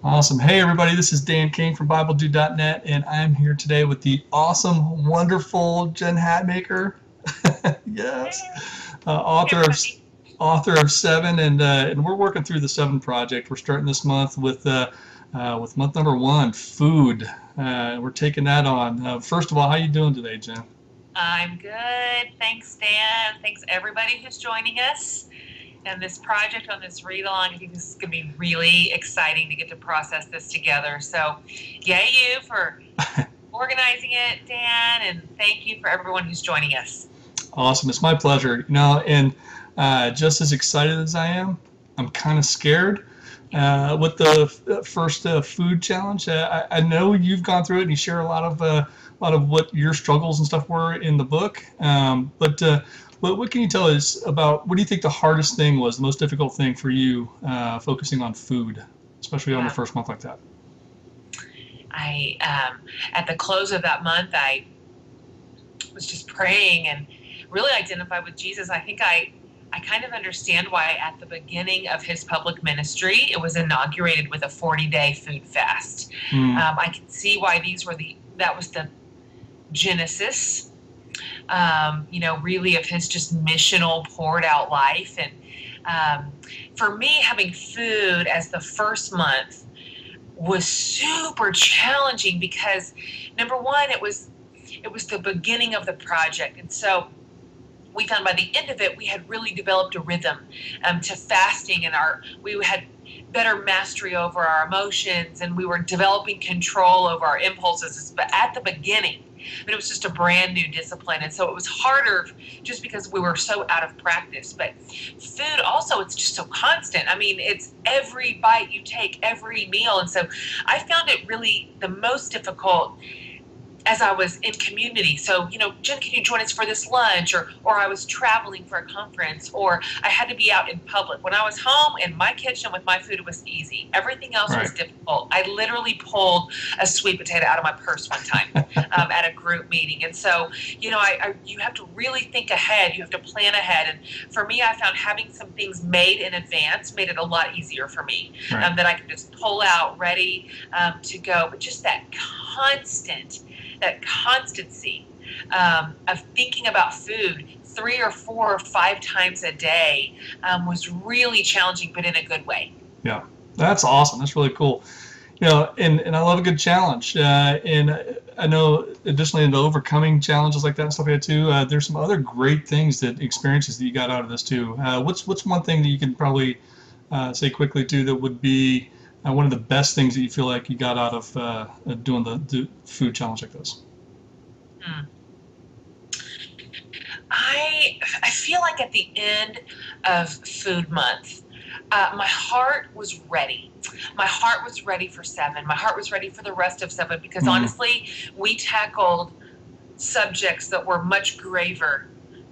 Awesome. Hey, everybody, this is Dan King from BibleDude.net, and I'm here today with the awesome, wonderful Jen Hatmaker. Yes. Hey, Author of everybody. Seven, and we're working through the Seven Project. We're starting this month with month number one, food. We're taking that on. First of all, how you doing today, Jen? I'm good. Thanks, Dan. Thanks, everybody who's joining us. And this project on this read along, I think this is going to be really exciting to get to process this together. So, yay, you for organizing it, Dan, and thank you for everyone who's joining us. Awesome. It's my pleasure. And just as excited as I am, I'm kind of scared with the first food challenge. I know you've gone through it and you share a lot of what your struggles and stuff were in the book. But what can you tell us about what do you think the hardest thing was, the most difficult thing for you focusing on food, especially on the Yeah. first month like that? At the close of that month, I was just praying and really identified with Jesus. I kind of understand why at the beginning of his public ministry, it was inaugurated with a 40-day food fast. Mm, I can see why that was the genesis, really of his just missional poured out life. And for me, having food as the first month was super challenging because number one, it was the beginning of the project. And so we found by the end of it, we had really developed a rhythm to fasting, and we had better mastery over our emotions, and we were developing control over our impulses. But at the beginning, but it was just a brand new discipline, and so it was harder just because we were so out of practice. But food also, it's just so constant. I mean, it's every bite you take, every meal, and so I found it really the most difficult as I was in community. So, Jen, can you join us for this lunch? Or I was traveling for a conference, or I had to be out in public. When I was home in my kitchen with my food, it was easy. Everything else right. was difficult. I literally pulled a sweet potato out of my purse one time at a group meeting. And so, you have to really think ahead. You have to plan ahead. And for me, I found having some things made in advance made it a lot easier for me, Right. that I could just pull out ready to go. But just that constancy of thinking about food 3 or 4 or 5 times a day was really challenging, but in a good way. Yeah, that's awesome. That's really cool. And I love a good challenge. And I know, additionally, in the overcoming challenges like that and stuff like that too, there's some other great things experiences that you got out of this too. What's one thing that you can probably say quickly too that would be one of the best things that you feel like you got out of doing the food challenge like this? Mm. I feel like at the end of Food Month, my heart was ready. My heart was ready for seven. My heart was ready for the rest of seven because Mm, honestly, we tackled subjects that were much graver,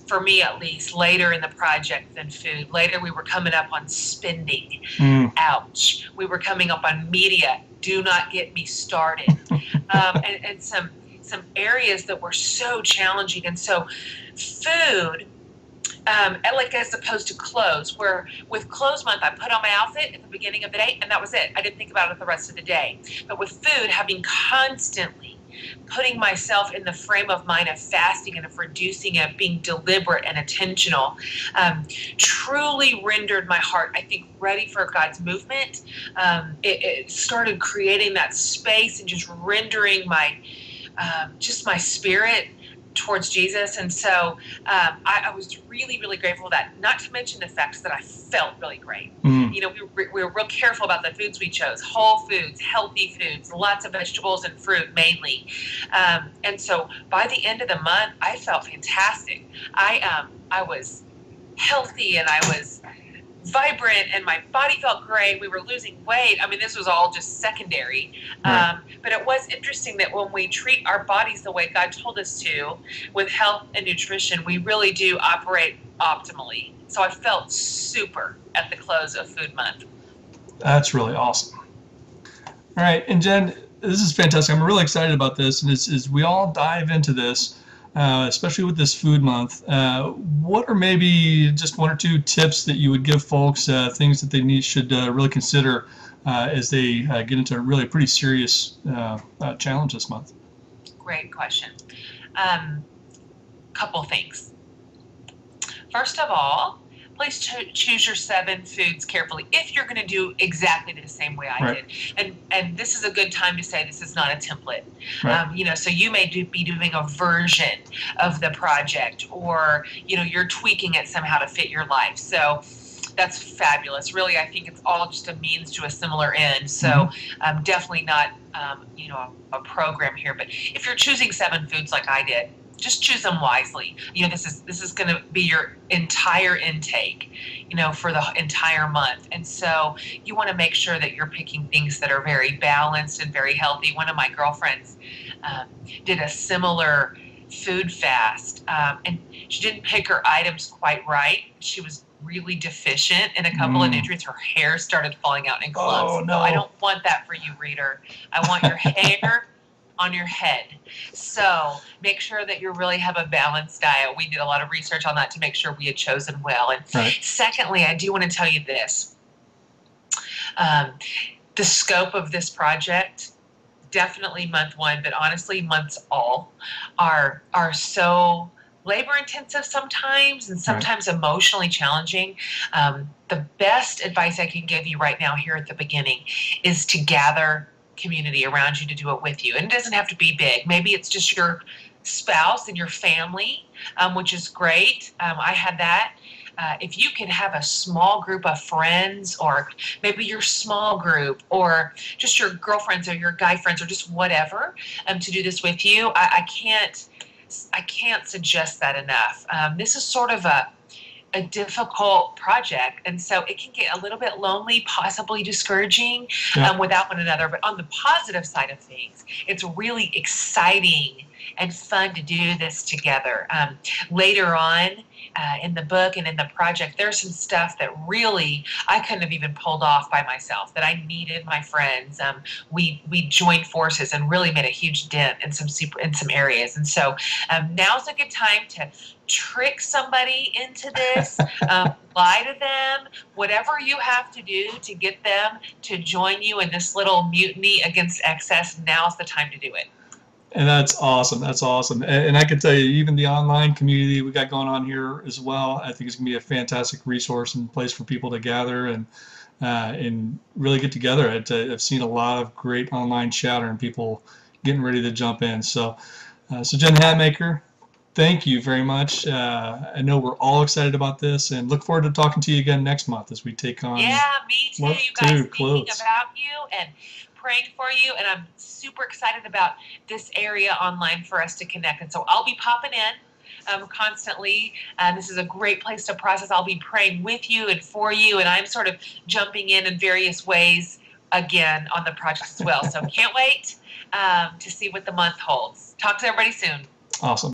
for me at least, later in the project than food. Later, we were coming up on spending. mm, Ouch. We were coming up on media. Do not get me started. And some areas that were so challenging. And so food, like as opposed to clothes, where with clothes month, I put on my outfit at the beginning of the day and that was it. I didn't think about it the rest of the day. But with food, having constantly putting myself in the frame of mind of fasting and of reducing it, being deliberate and intentional, truly rendered my heart, I think, ready for God's movement. It started creating that space and just rendering just my spirit towards Jesus. And so I was really, really grateful for that, not to mention the fact that I felt really great. mm. We were real careful about the foods we chose, whole foods, healthy foods, lots of vegetables and fruit mainly. And so by the end of the month, I felt fantastic. I was healthy and I was vibrant and my body felt great. We were losing weight. I mean, this was all just secondary. Right. But it was interesting that when we treat our bodies the way God told us to with health and nutrition, we really do operate optimally. So I felt super at the close of Food Month. That's really awesome. All right, and Jen, this is fantastic. I'm really excited about this, and as we all dive into this, especially with this food month, what are maybe just one or two tips that you would give folks, things that they should really consider as they get into a really pretty serious challenge this month? Great question. Couple things. First of all, please choose your 7 foods carefully if you're going to do exactly the same way I did. And this is a good time to say this is not a template. Right. So you may be doing a version of the project, or you're tweaking it somehow to fit your life. So that's fabulous. Really, I think it's all just a means to a similar end. So definitely not a program here. But if you're choosing 7 foods like I did, just choose them wisely. This is going to be your entire intake, for the entire month. And so you want to make sure that you're picking things that are very balanced and very healthy. One of my girlfriends did a similar food fast, and she didn't pick her items quite right. She was really deficient in a couple of nutrients. Her hair started falling out in clumps. Oh, no. So I don't want that for you, reader. I want your hair on your head. So make sure that you really have a balanced diet. We did a lot of research on that to make sure we had chosen well. And secondly, I do want to tell you this. The scope of this project, definitely month 1, but honestly, months all are so labor intensive sometimes, and sometimes emotionally challenging. The best advice I can give you right now here at the beginning is to gather community around you to do it with you. And it doesn't have to be big. Maybe it's just your spouse and your family, which is great. I had that. If you can have a small group of friends, or maybe your small group, or just your girlfriends or your guy friends, or just whatever, to do this with you, I can't suggest that enough. This is sort of a difficult project, and so it can get a little bit lonely, possibly discouraging without one another. But on the positive side of things, it's really exciting and fun to do this together. Later on in the book and in the project, there's some stuff that really I couldn't have even pulled off by myself, that I needed my friends. We joined forces and really made a huge dent in some areas. And so now's a good time to trick somebody into this, lie to them, whatever you have to do to get them to join you in this little mutiny against excess. Now's the time to do it. And that's awesome. That's awesome. And I can tell you, even the online community we got going on here as well, I think it's going to be a fantastic resource and place for people to gather and really get together. I've seen a lot of great online chatter and people getting ready to jump in. So Jen Hatmaker, thank you very much. I know we're all excited about this, and look forward to talking to you again next month as we take on. Yeah, me too. You guys, thinking about you and praying for you, and I'm super excited about this area online for us to connect. And so I'll be popping in constantly. This is a great place to process. I'll be praying with you and for you, and I'm sort of jumping in various ways again on the project as well. So can't wait to see what the month holds. Talk to everybody soon. Awesome.